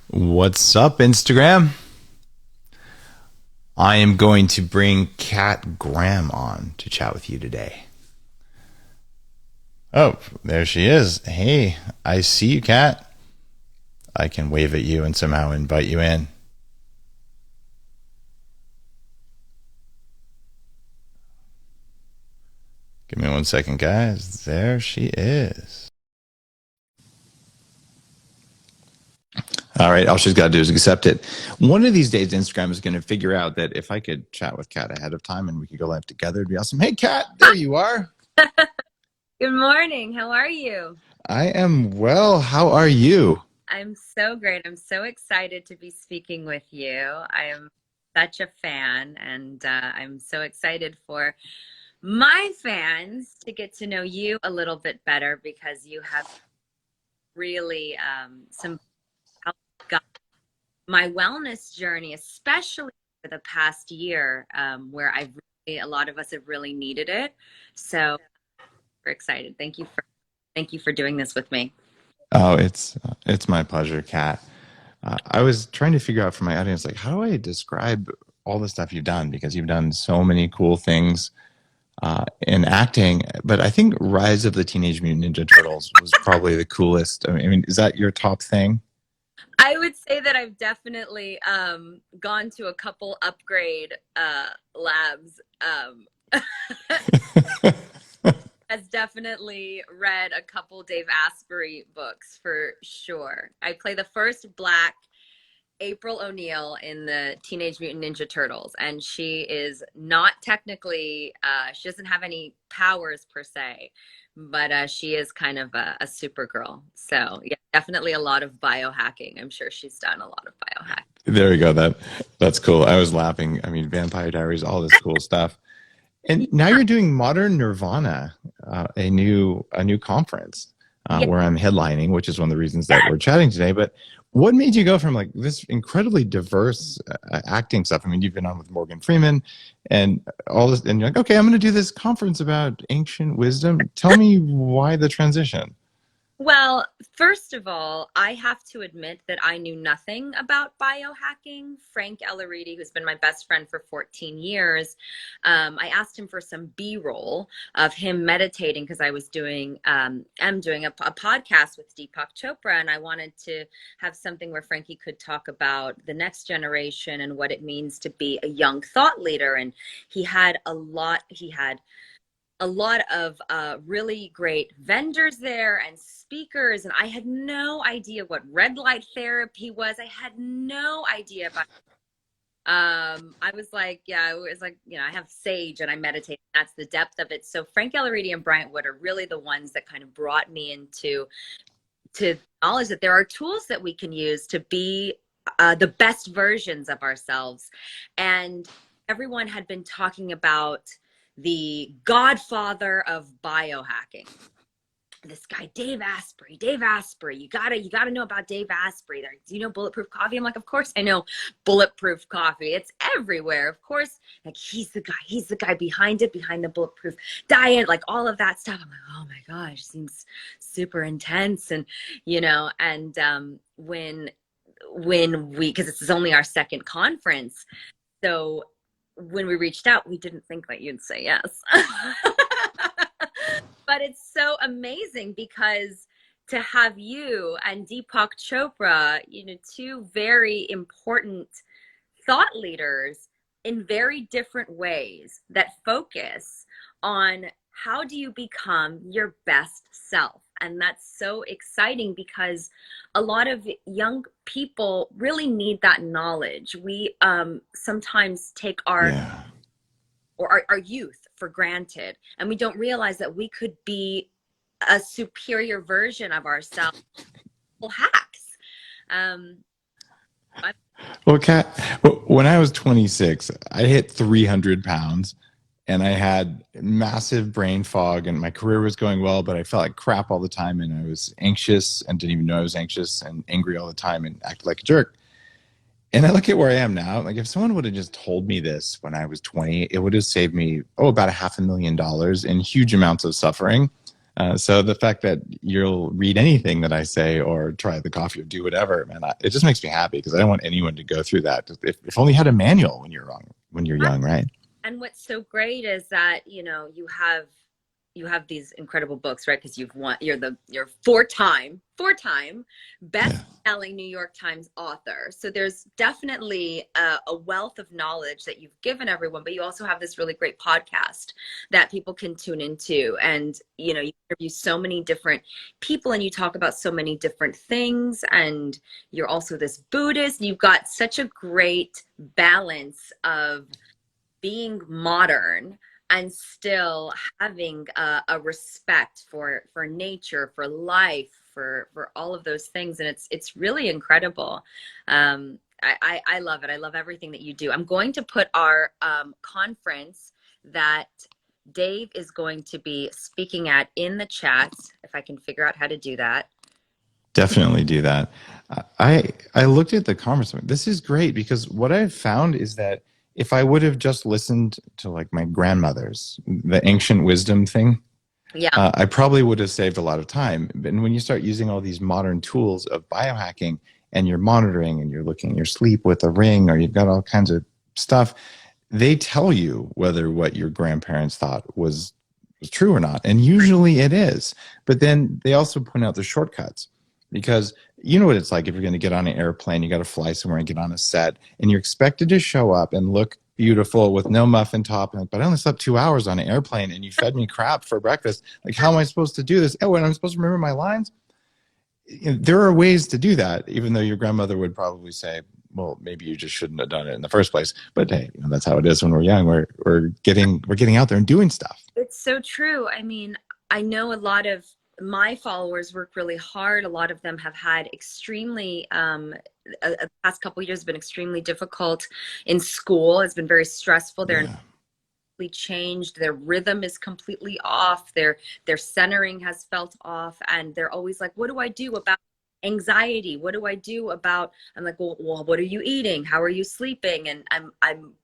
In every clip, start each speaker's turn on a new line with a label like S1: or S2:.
S1: What's up, Instagram? I am going to bring Kat Graham on to chat with you today. Oh, there she is. Hey, I see you, Kat. I can wave at you and somehow invite you in. Give me 1 second, guys. There she is. All right, all she's got to do is accept it. One of these days, Instagram is going to figure out that if I could chat with Kat ahead of time and we could go live together, it'd be awesome. Hey, Kat, there you are.
S2: Good morning. How are you?
S1: I am well. How are you?
S2: I'm so great. I'm so excited to be speaking with you. I am such a fan, and I'm so excited for my fans to get to know you a little bit better because you have really some help guide my wellness journey, especially for the past year, where a lot of us have really needed it. So we're excited. Thank you for doing this with me.
S1: Oh, it's my pleasure, Kat. I was trying to figure out for my audience, like, how do I describe all the stuff you've done? Because you've done so many cool things in acting. But I think Rise of the Teenage Mutant Ninja Turtles was probably the coolest. I mean, is that your top thing?
S2: I would say that I've definitely gone to a couple upgrade labs. Has definitely read a couple Dave Asprey books for sure. I play the first Black April O'Neil in the Teenage Mutant Ninja Turtles, and she is not technically, she doesn't have any powers per se, but she is kind of a Supergirl. So yeah, definitely a lot of biohacking. I'm sure she's done a lot of biohacking.
S1: There we go. That's cool. I was laughing. I mean, Vampire Diaries, all this cool stuff. And now you're doing Modern Nirvana, a new conference
S2: Yeah.
S1: where I'm headlining, which is one of the reasons that we're chatting today. But what made you go from like this incredibly diverse acting stuff? I mean, you've been on with Morgan Freeman and all this, and you're like, okay, I'm going to do this conference about ancient wisdom. Tell me why the transition.
S2: Well, first of all, I have to admit that I knew nothing about biohacking. Frank Elleriti, who's been my best friend for 14 years, I asked him for some B-roll of him meditating because I'm doing a podcast with Deepak Chopra, and I wanted to have something where Frankie could talk about the next generation and what it means to be a young thought leader. And he had a lot of really great vendors there and speakers, and I had no idea what red light therapy was. I had no idea about I was like, yeah, it was like, I have sage and I meditate. That's the depth of it. So Frank Elleriti and Bryant Wood are really the ones that kind of brought me into to knowledge that there are tools that we can use to be the best versions of ourselves. And everyone had been talking about the godfather of biohacking, this guy Dave Asprey. You gotta know about Dave Asprey. Do you know Bulletproof Coffee? I'm like, of course I know Bulletproof Coffee. It's everywhere. Of course, like he's the guy behind it, behind the Bulletproof diet, like all of that stuff. I'm like, oh my gosh, seems super intense. And when we, because this is only our second conference, so when we reached out, we didn't think that you'd say yes. But it's so amazing because to have you and Deepak Chopra, two very important thought leaders in very different ways that focus on how do you become your best self. And that's so exciting because a lot of young people really need that knowledge. We sometimes take
S1: Yeah.
S2: our youth for granted, and we don't realize that we could be a superior version of ourselves. Well, hacks. Um,
S1: Well, Kat, when I was 26, I hit 300 pounds and I had massive brain fog and my career was going well, but I felt like crap all the time and I was anxious and didn't even know I was anxious and angry all the time and acted like a jerk. And I look at where I am now. Like if someone would have just told me this when I was 20, it would have saved me, about $500,000 in huge amounts of suffering. So the fact that you'll read anything that I say or try the coffee or do whatever, man, it just makes me happy because I don't want anyone to go through that. If only you had a manual when you're wrong, when you're young, right?
S2: And what's so great is that, you have these incredible books, right? Because you're four-time
S1: Yeah.
S2: best-selling New York Times author. So there's definitely a wealth of knowledge that you've given everyone, but you also have this really great podcast that people can tune into. And, you interview so many different people and you talk about so many different things. And you're also this Buddhist. You've got such a great balance of being modern and still having a respect for nature, for life, for all of those things, and it's really incredible. I love it. I love everything that you do. I'm going to put our conference that Dave is going to be speaking at in the chat, if I can figure out how to do that.
S1: Definitely do that. I looked at the conference. This is great because what I've found is that if I would have just listened to like my grandmother's, the ancient wisdom thing,
S2: Yeah.
S1: I probably would have saved a lot of time. But when you start using all these modern tools of biohacking and you're monitoring and you're looking at your sleep with a ring or you've got all kinds of stuff, they tell you whether what your grandparents thought was true or not. And usually it is. But then they also point out the shortcuts because you know what it's like if you're going to get on an airplane, you got to fly somewhere and get on a set and you're expected to show up and look beautiful with no muffin top. And but I only slept 2 hours on an airplane and you fed me crap for breakfast. Like, how am I supposed to do this? Oh, and I'm supposed to remember my lines. There are ways to do that, even though your grandmother would probably say, well, maybe you just shouldn't have done it in the first place. But hey, that's how it is when we're young. We're getting out there and doing stuff.
S2: It's so true. I mean, I know a lot of my followers work really hard. A lot of them have had extremely, the past couple of years have been extremely difficult in school. It's been very stressful. They're changed, their rhythm is completely off, their centering has felt off, and they're always like, what do I do about anxiety? What do I do about, I'm like, well, what are you eating? How are you sleeping? And I'm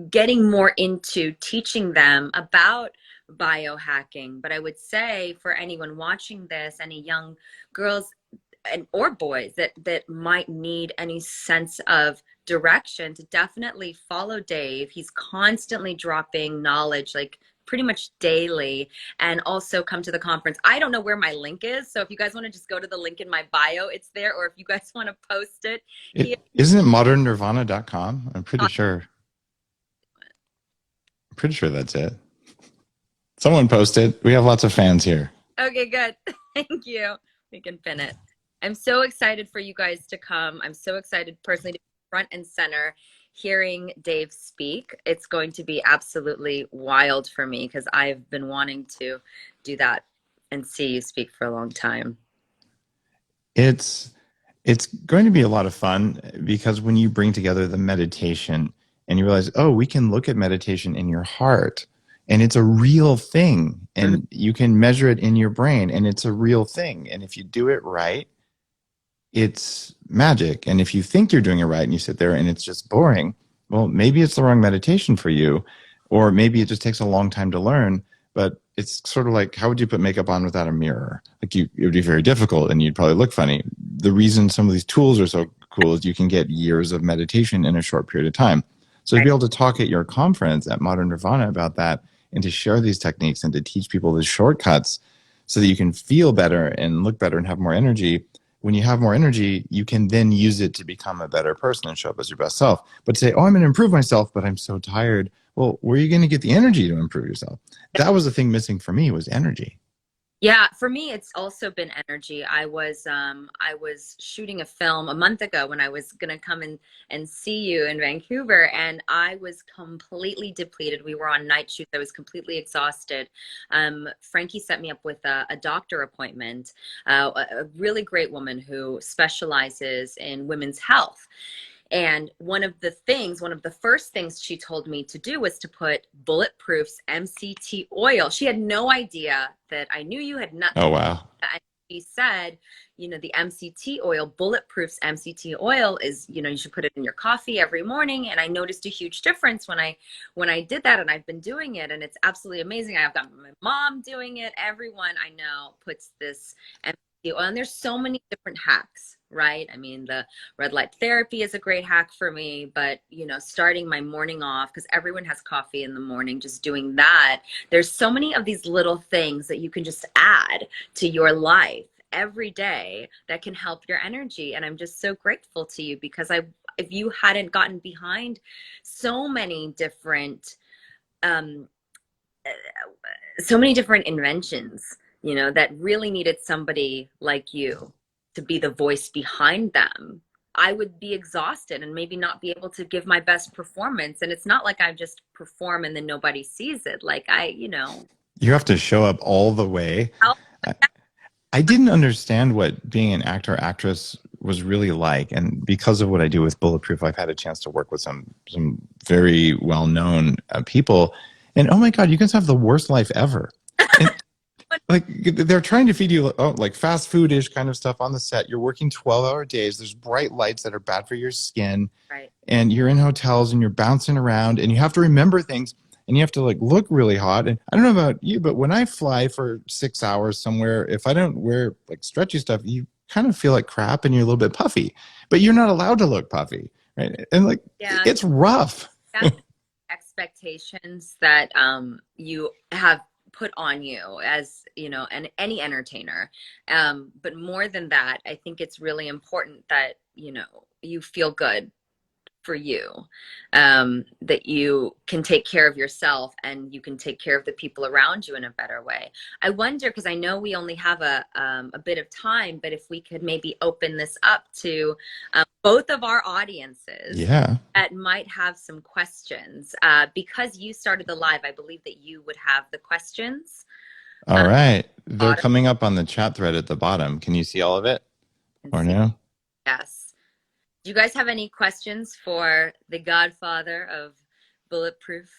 S2: getting more into teaching them about biohacking. But I would say for anyone watching this, any young girls or boys that might need any sense of direction, to definitely follow Dave. He's constantly dropping knowledge, like pretty much daily, and also come to the conference. I don't know where my link is, so if you guys want to just go to the link in my bio, it's there, or if you guys want to post it.
S1: Isn't it modernnirvana.com? I'm pretty sure that's it. Someone post it. We have lots of fans here.
S2: Okay, good. Thank you. We can pin it. I'm so excited for you guys to come. I'm so excited personally to be front and center hearing Dave speak. It's going to be absolutely wild for me because I've been wanting to do that and see you speak for a long time.
S1: It's going to be a lot of fun because when you bring together the meditation and you realize, oh, we can look at meditation in your heart and it's a real thing and you can measure it in your brain and it's a real thing. And if you do it right, it's magic. And if you think you're doing it right and you sit there and it's just boring, well, maybe it's the wrong meditation for you, or maybe it just takes a long time to learn. But it's sort of like, how would you put makeup on without a mirror? Like it would be very difficult and you'd probably look funny. The reason some of these tools are so cool is you can get years of meditation in a short period of time. So to be able to talk at your conference at Modern Nirvana about that and to share these techniques and to teach people the shortcuts so that you can feel better and look better and have more energy. When you have more energy, you can then use it to become a better person and show up as your best self. But to say, oh, I'm going to improve myself, but I'm so tired. Well, where are you going to get the energy to improve yourself? That was the thing missing for me, was energy.
S2: Yeah, for me, it's also been energy. I was shooting a film a month ago when I was gonna come and see you in Vancouver, and I was completely depleted. We were on night shoots. I was completely exhausted. Frankie set me up with a doctor appointment, a really great woman who specializes in women's health. And one of the first things she told me to do was to put Bulletproof's MCT oil. She had no idea that I knew you had nothing.
S1: Oh, wow.
S2: she said, the MCT oil, Bulletproof's MCT oil is, you should put it in your coffee every morning. And I noticed a huge difference when I did that, and I've been doing it, and it's absolutely amazing. I've got my mom doing it. Everyone I know puts this MCT oil, and there's so many different hacks, right? I mean, the red light therapy is a great hack for me, but starting my morning off, because everyone has coffee in the morning, just doing that. There's so many of these little things that you can just add to your life every day that can help your energy. And I'm just so grateful to you, because if you hadn't gotten behind so many different inventions, that really needed somebody like you to be the voice behind them, I would be exhausted and maybe not be able to give my best performance. And it's not like I just perform and then nobody sees it. Like
S1: You have to show up all the way. I didn't understand what being an actor or actress was really like. And because of what I do with Bulletproof, I've had a chance to work with some very well-known people. And oh my God, you guys have the worst life ever. And, like, they're trying to feed you like fast food-ish kind of stuff on the set. You're working 12-hour days. There's bright lights that are bad for your skin.
S2: Right.
S1: And you're in hotels and you're bouncing around and you have to remember things. And you have to like look really hot. And I don't know about you, but when I fly for 6 hours somewhere, if I don't wear like stretchy stuff, you kind of feel like crap and you're a little bit puffy. But you're not allowed to look puffy, right? And like, it's rough.
S2: That's expectations that you have put on you as any entertainer. But more than that, I think it's really important that you feel good for you, that you can take care of yourself and you can take care of the people around you in a better way. I wonder, because I know we only have a bit of time, but if we could maybe open this up to both of our audiences that might have some questions. Because you started the live, I believe that you would have the questions.
S1: All right. They're coming up on the chat thread at the bottom. Can you see all of it? Or no?
S2: Yes. Do you guys have any questions for the godfather of Bulletproof?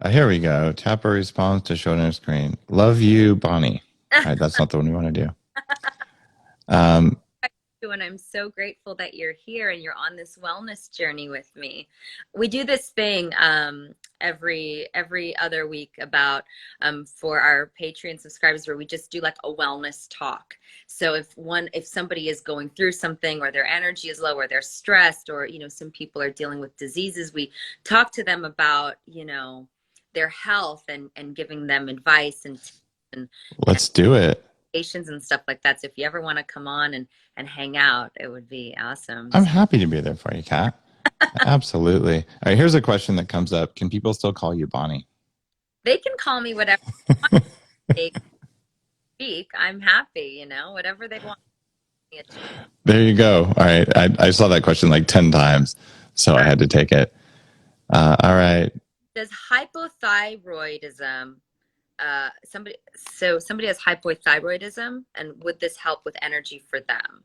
S1: Here we go. Tap a response to show on your screen. Love you, Bonnie. All right, that's not the one we want to do.
S2: And I'm so grateful that you're here and you're on this wellness journey with me. We do this thing every other week about for our Patreon subscribers, where we just do like a wellness talk. So if somebody is going through something, or their energy is low, or they're stressed, or some people are dealing with diseases, we talk to them about their health and giving them advice and
S1: let's do it.
S2: And stuff like that. So if you ever want to come on and hang out, it would be awesome.
S1: I'm happy to be there for you, Kat. Absolutely. All right, here's a question that comes up. Can people still call you Bonnie?
S2: They can call me whatever they speak. I'm happy, whatever they want.
S1: There you go. All right. I saw that question like 10 times, so I had to take it. All right.
S2: Does hypothyroidism somebody has hypothyroidism, and would this help with energy for them?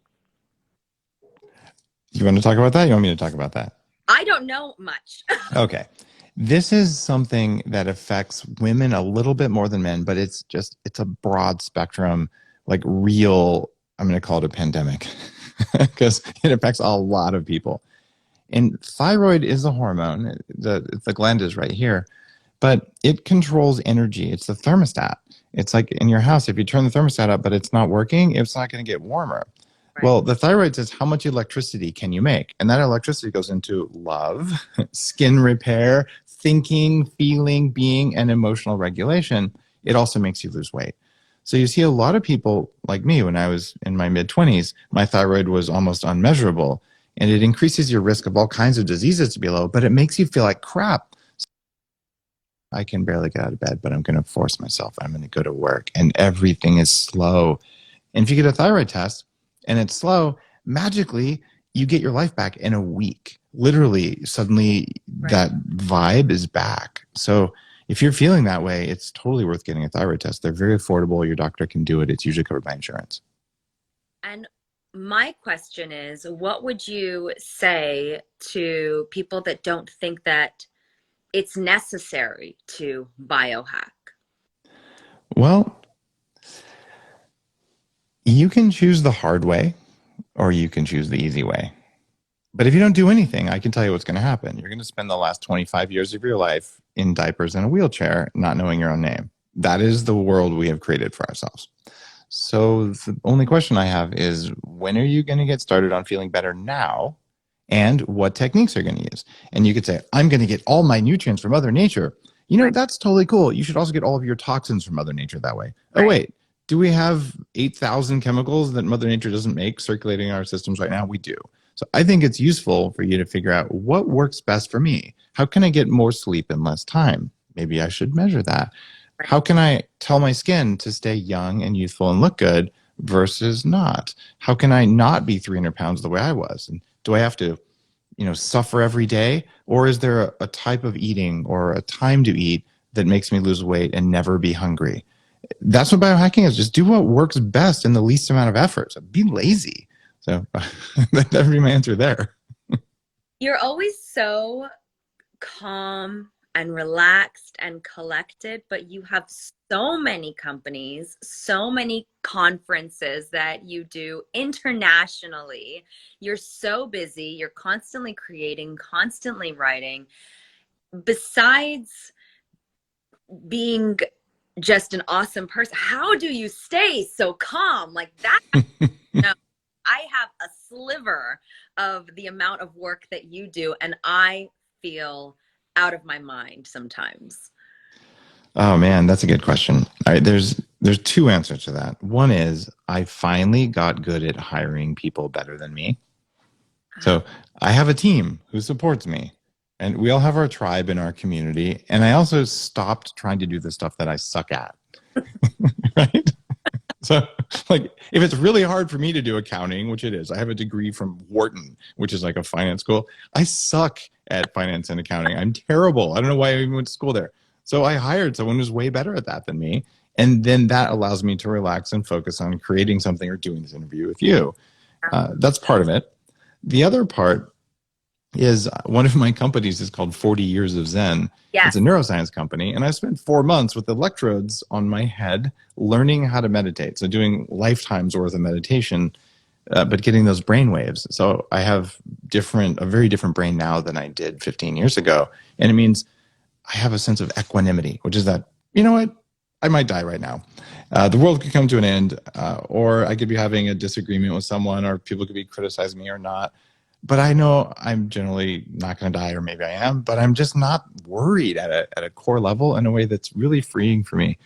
S1: You want to talk about that? You want me to talk about that?
S2: I don't know much.
S1: Okay. This is something that affects women a little bit more than men, but it's a broad spectrum, like real, I'm going to call it a pandemic because it affects a lot of people. And thyroid is a hormone. The gland is right here. But it controls energy. It's the thermostat. It's like in your house, if you turn the thermostat up, but it's not working, it's not going to get warmer. Right. Well, the thyroid says, how much electricity can you make? And that electricity goes into love, skin repair, thinking, feeling, being, and emotional regulation. It also makes you lose weight. So you see a lot of people like me, when I was in my mid-20s, my thyroid was almost unmeasurable. And it increases your risk of all kinds of diseases to be low, but it makes you feel like crap. I can barely get out of bed, but I'm going to force myself. I'm going to go to work, and everything is slow. And if you get a thyroid test and it's slow, magically you get your life back in a week. Literally, suddenly that vibe is back. So if you're feeling that way, it's totally worth getting a thyroid test. They're very affordable. Your doctor can do it. It's usually covered by insurance. And
S2: my question is, what would you say to people that don't think that it's necessary to biohack?
S1: Well, You can choose the hard way or you can choose the easy way. But if you don't do anything, I can tell you what's going to happen. You're going to spend the last 25 years of your life in diapers and a wheelchair, not knowing your own name. That is the world we have created for ourselves. So the only question I have is, when are you going to get started on feeling better now? And what techniques are you going to use? And you could say, I'm going to get all my nutrients from Mother Nature.
S2: Right.
S1: That's totally cool. You should also get all of your toxins from Mother Nature that way. Oh,
S2: Right.
S1: wait, do we have 8,000 chemicals that Mother Nature doesn't make circulating in our systems right now? We do. So I think it's useful for you to figure out what works best for me. How can I get more sleep in less time? Maybe I should measure that.
S2: Right.
S1: How can I tell my skin to stay young and youthful and look good versus not? How can I not be 300 pounds the way I was? And do I have to, suffer every day? Or is there a type of eating or a time to eat that makes me lose weight and never be hungry? That's what biohacking is. Just do what works best in the least amount of effort. So be lazy. So that would be my answer there.
S2: You're always so calm and relaxed and collected, but you have so many companies, so many conferences that you do internationally. You're so busy. You're constantly creating, constantly writing. Besides being just an awesome person, how do you stay so calm like that? No, I have a sliver of the amount of work that you do, and I feel out of my mind sometimes.
S1: Oh man, that's a good question. All right, there's two answers to that. One is I finally got good at hiring people better than me. So I have a team who supports me, and we all have our tribe in our community. And I also stopped trying to do the stuff that I suck at. Right? So, like, if it's really hard for me to do accounting, which it is, I have a degree from Wharton, which is like a finance school. I suck at finance and accounting. I'm terrible. I don't know why I even went to school there. So I hired someone who's way better at that than me. And then that allows me to relax and focus on creating something or doing this interview with you. That's part of it. The other part is one of my companies is called 40 Years of Zen.
S2: Yes.
S1: It's a neuroscience company. And I spent 4 months with electrodes on my head learning how to meditate. So doing lifetimes worth of meditation, but getting those brain waves. So I have a very different brain now than I did 15 years ago. And it means I have a sense of equanimity, which is that, you know what? I might die right now. The world could come to an end, or I could be having a disagreement with someone, or people could be criticizing me or not. But I know I'm generally not going to die, or maybe I am, but I'm just not worried at a core level in a way that's really freeing for me.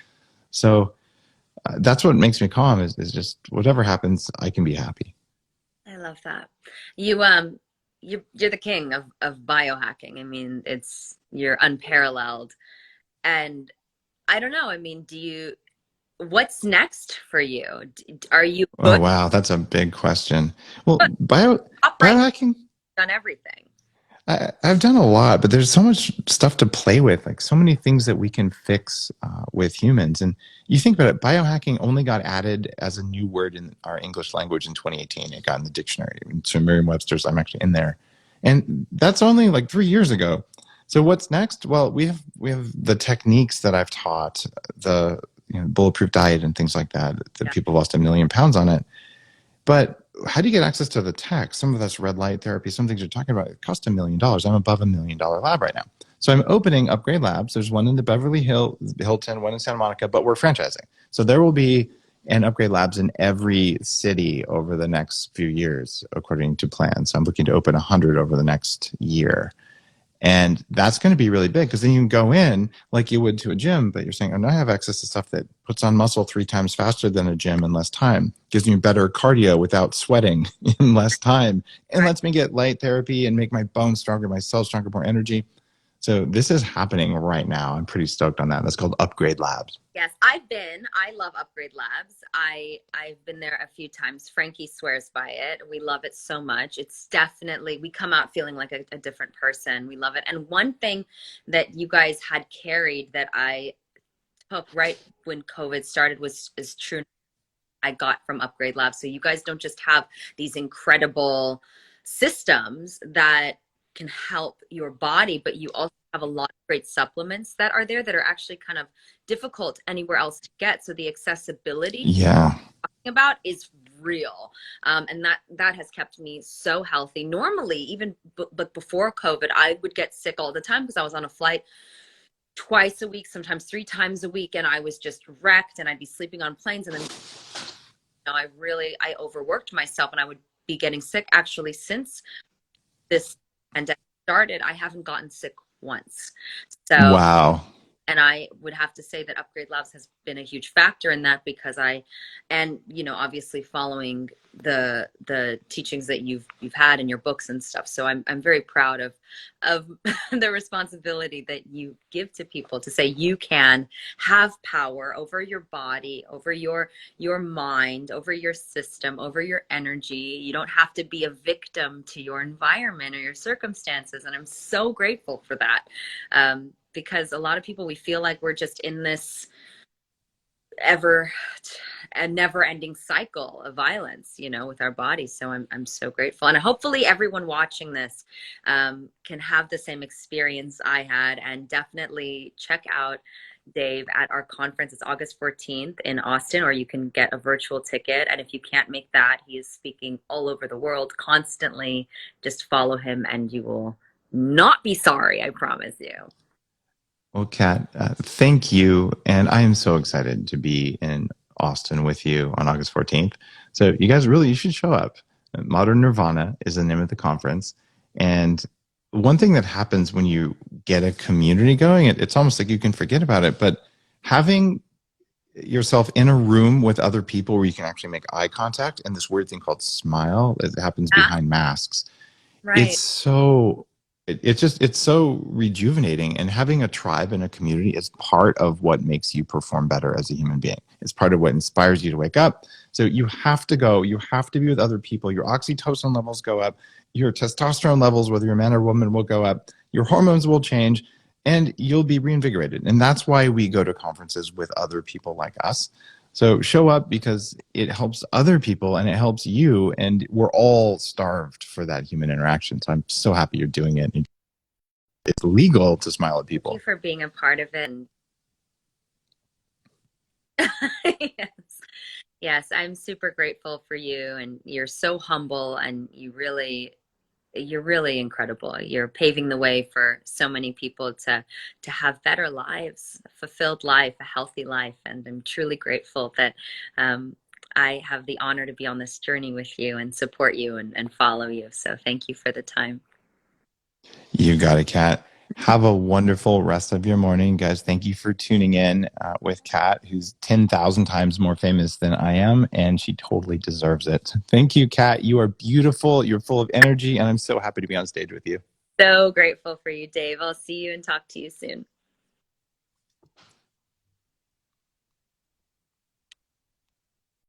S1: So that's what makes me calm is just whatever happens, I can be happy.
S2: I love that. You you're the king of biohacking. I mean, you're unparalleled. And I don't know, I mean, what's next for you? Are you
S1: Oh,
S2: booked
S1: wow. That's a big question. Well,
S2: up right
S1: biohacking,
S2: on everything?
S1: I've done a lot, but there's so much stuff to play with, like so many things that we can fix with humans. And you think about it, biohacking only got added as a new word in our English language in 2018. It got in the dictionary. So Merriam-Webster's, I'm actually in there. And that's only like 3 years ago. So what's next? Well, we have the techniques that I've taught, the bulletproof diet and things like that
S2: Yeah.
S1: people lost 1 million pounds on it. But how do you get access to the tech? Some of that's red light therapy. Some things you're talking about, it costs $1 million. I'm above $1 million lab right now. So I'm opening Upgrade Labs. There's one in the Hilton, one in Santa Monica, but we're franchising. So there will be an Upgrade Labs in every city over the next few years, according to plans. So I'm looking to open 100 over the next year. And that's going to be really big because then you can go in like you would to a gym, but you're saying, oh, now I have access to stuff that puts on muscle 3 times faster than a gym in less time, gives me better cardio without sweating in less time, and lets me get light therapy and make my bones stronger, my cells stronger, more energy. So this is happening right now. I'm pretty stoked on that. That's called Upgrade Labs.
S2: Yes, I love Upgrade Labs. I've been there a few times. Frankie swears by it. We love it so much. It's definitely, we come out feeling like a different person. We love it. And one thing that you guys had carried that I took right when COVID started is true. I got from Upgrade Labs. So you guys don't just have these incredible systems that can help your body, but you also have a lot of great supplements that are there that are actually kind of difficult anywhere else to get. So the accessibility
S1: Yeah.
S2: about is real. And that has kept me so healthy. Normally, even but before COVID, I would get sick all the time because I was on a flight twice a week, sometimes 3 times a week, and I was just wrecked, and I'd be sleeping on planes. And then I overworked myself, and I would be getting sick. Actually, since this pandemic started, I haven't gotten sick once. So,
S1: Wow.
S2: and I would have to say that Upgrade Labs has been a huge factor in that, because obviously following the teachings that you've had in your books and stuff. So I'm very proud of the responsibility that you give to people to say you can have power over your body, over your mind, over your system, over your energy. You don't have to be a victim to your environment or your circumstances. And I'm so grateful for that. Because a lot of people, we feel like we're just in this never-ending cycle of violence, with our bodies. So I'm so grateful, and hopefully everyone watching this can have the same experience I had. And definitely check out Dave at our conference. It's August 14th in Austin, or you can get a virtual ticket. And if you can't make that, he is speaking all over the world constantly. Just follow him, and you will not be sorry. I promise you.
S1: Well, Kat, thank you. And I am so excited to be in Austin with you on August 14th. So you guys you should show up. Modern Nirvana is the name of the conference. And one thing that happens when you get a community going, it's almost like you can forget about it, but having yourself in a room with other people where you can actually make eye contact and this weird thing called smile that happens behind masks.
S2: Right.
S1: It's so rejuvenating, and having a tribe and a community is part of what makes you perform better as a human being. It's part of what inspires you to wake up. So you have to be with other people. Your oxytocin levels go up, your testosterone levels, whether you're a man or woman, will go up, your hormones will change, and you'll be reinvigorated. And that's why we go to conferences with other people like us. So show up, because it helps other people and it helps you, and we're all starved for that human interaction. So I'm so happy you're doing it. It's legal to smile at people.
S2: Thank you for being a part of it. Yes. Yes, I'm super grateful for you, and you're so humble, and you're really incredible. You're paving the way for so many people to have better lives, a fulfilled life, a healthy life. And I'm truly grateful that I have the honor to be on this journey with you and support you and follow you. So thank you for the time.
S1: You got it, Kat. Have a wonderful rest of your morning, guys. Thank you for tuning in with Kat, who's 10,000 times more famous than I am, and she totally deserves it. Thank you, Kat. You are beautiful. You're full of energy, and I'm so happy to be on stage with you.
S2: So grateful for you, Dave. I'll see you and talk to you soon.